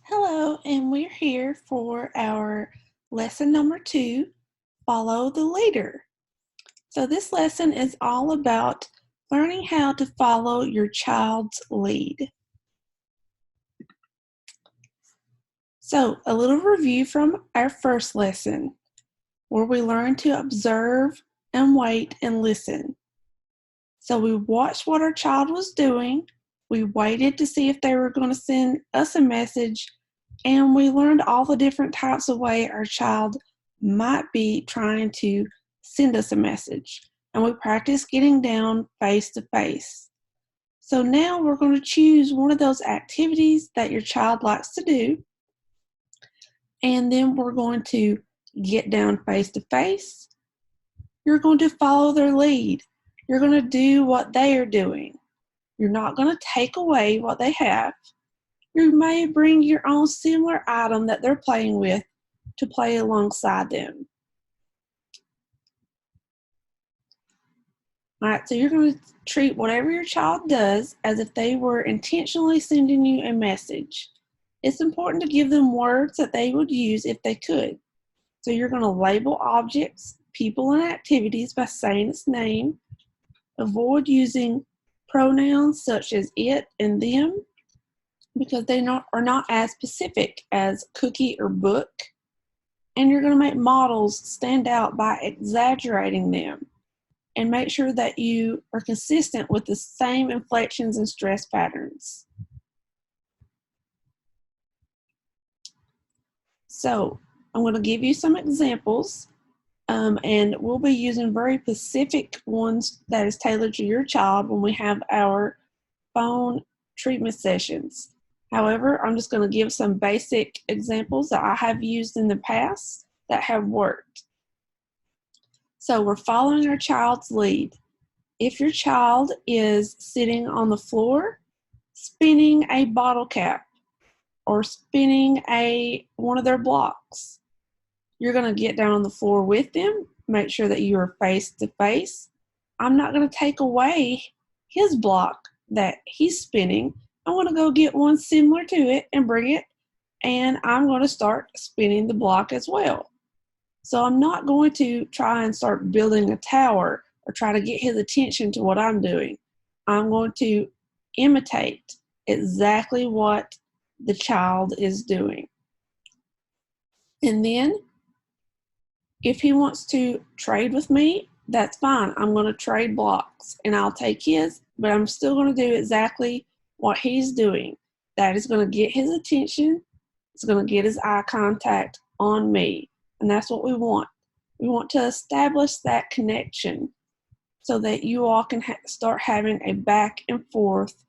Hello, and we're here for our lesson number 2, Follow the Leader. So this lesson is all about learning how to follow your child's lead. So a little review from our first lesson, where we learned to observe and wait and listen. So we watched what our child was doing, we waited to see if they were going to send us a message, and we learned all the different types of way our child might be trying to send us a message. And we practiced getting down face to face. So now we're going to choose one of those activities that your child likes to do, and then we're going to get down face to face. You're going to follow their lead. You're going to do what they are doing. You're not going to take away what they have. You may bring your own similar item that they're playing with to play alongside them. All right, so you're going to treat whatever your child does as if they were intentionally sending you a message. It's important to give them words that they would use if they could. So you're going to label objects, people, and activities by saying its name. Avoid using pronouns such as it and them, because they are not as specific as cookie or book. And you're going to make models stand out by exaggerating them, and make sure that you are consistent with the same inflections and stress patterns. So I'm going to give you some examples, and we'll be using very specific ones that is tailored to your child when we have our phone treatment sessions. However, I'm just going to give some basic examples that I have used in the past that have worked. So we're following our child's lead. If your child is sitting on the floor, spinning a bottle cap or spinning one of their blocks, you're going to get down on the floor with them, make sure that you are face to face. I'm not going to take away his block that he's spinning. I want to go get one similar to it and bring it, and I'm going to start spinning the block as well. So I'm not going to try and start building a tower or try to get his attention to what I'm doing. I'm going to imitate exactly what the child is doing. And then if he wants to trade with me, that's fine. I'm going to trade blocks and I'll take his, but I'm still going to do exactly what he's doing. That is going to get his attention. It's going to get his eye contact on me. And that's what we want. We want to establish that connection so that you all can start having a back and forth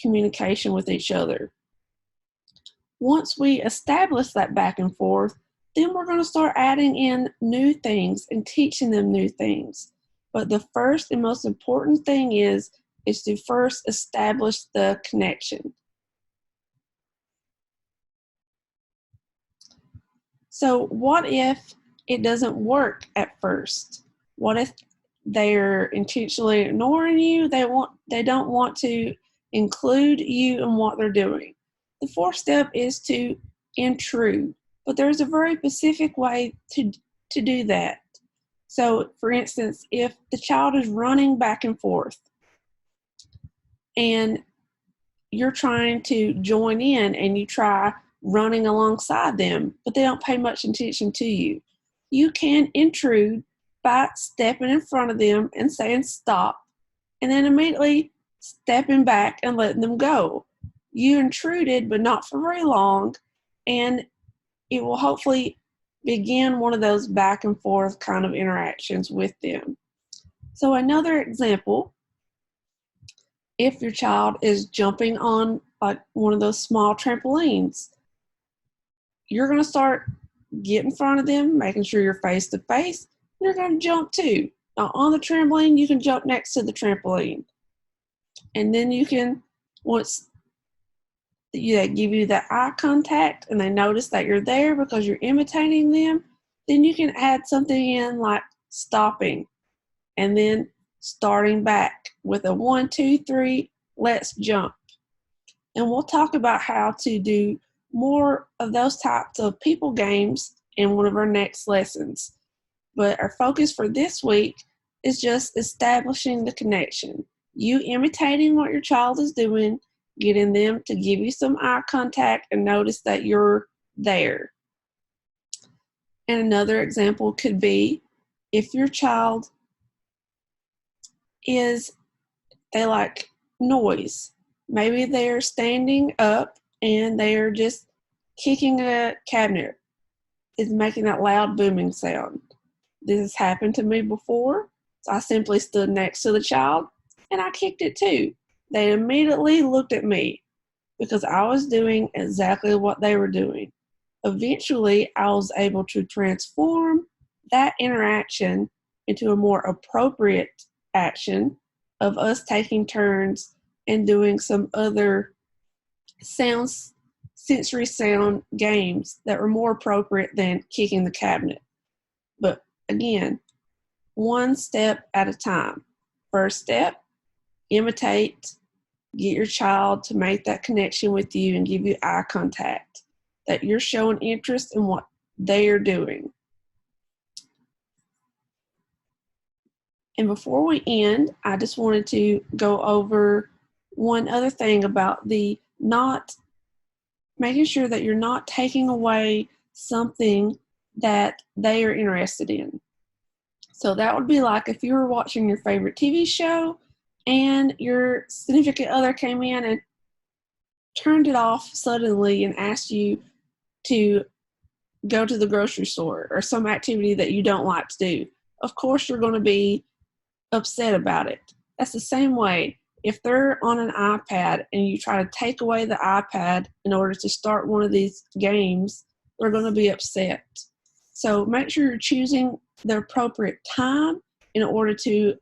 communication with each other. Once we establish that back and forth, then we're going to start adding in new things and teaching them new things. But the first and most important thing is to first establish the connection. So what if it doesn't work at first? What if they're intentionally ignoring you? They don't want to include you in what they're doing. The fourth step is to intrude, but there's a very specific way to do that. So, for instance, if the child is running back and forth and you're trying to join in and you try running alongside them, but they don't pay much attention to you, you can intrude by stepping in front of them and saying stop, and then immediately stepping back and letting them go. You intruded, but not for very long, and it will hopefully begin one of those back and forth kind of interactions with them. So another example, if your child is jumping on like one of those small trampolines, you're going to start get in front of them, making sure you're face to face. You're going to jump too. Now on the trampoline, you can jump next to the trampoline. And then you can, once they give you that eye contact and they notice that you're there because you're imitating them, then you can add something in like stopping and then starting back with a 1, 2, 3, let's jump. And we'll talk about how to do more of those types of people games in one of our next lessons. But our focus for this week is just establishing the connection. You imitating what your child is doing, getting them to give you some eye contact and notice that you're there. And another example could be if your child they like noise. Maybe they're standing up and they're just kicking a cabinet. It's making that loud booming sound. This has happened to me before. So I simply stood next to the child and I kicked it too. They immediately looked at me because I was doing exactly what they were doing. Eventually, I was able to transform that interaction into a more appropriate action of us taking turns and doing some other sensory sound games that were more appropriate than kicking the cabinet. But again, one step at a time. First step, imitate, get your child to make that connection with you and give you eye contact, that you're showing interest in what they are doing. And before we end, I just wanted to go over one other thing about the not making sure that you're not taking away something that they are interested in. So that would be like if you were watching your favorite TV show and your significant other came in and turned it off suddenly and asked you to go to the grocery store or some activity that you don't like to do. Of course, you're going to be upset about it. That's the same way if they're on an iPad and you try to take away the iPad in order to start one of these games, they're going to be upset. So make sure you're choosing the appropriate time in order to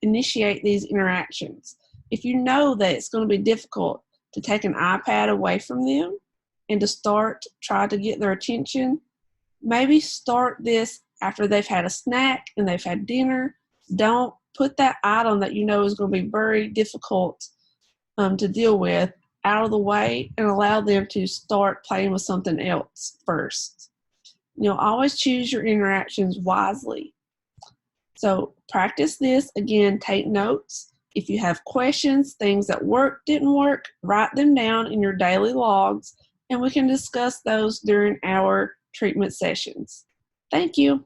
initiate these interactions. If you know that it's going to be difficult to take an iPad away from them and to try to get their attention, maybe start this after they've had a snack and they've had dinner. Don't put that item that you know is going to be very difficult to deal with out of the way and allow them to start playing with something else first. Always choose your interactions wisely. So practice this. Again, take notes. If you have questions, things that didn't work, write them down in your daily logs, and we can discuss those during our treatment sessions. Thank you.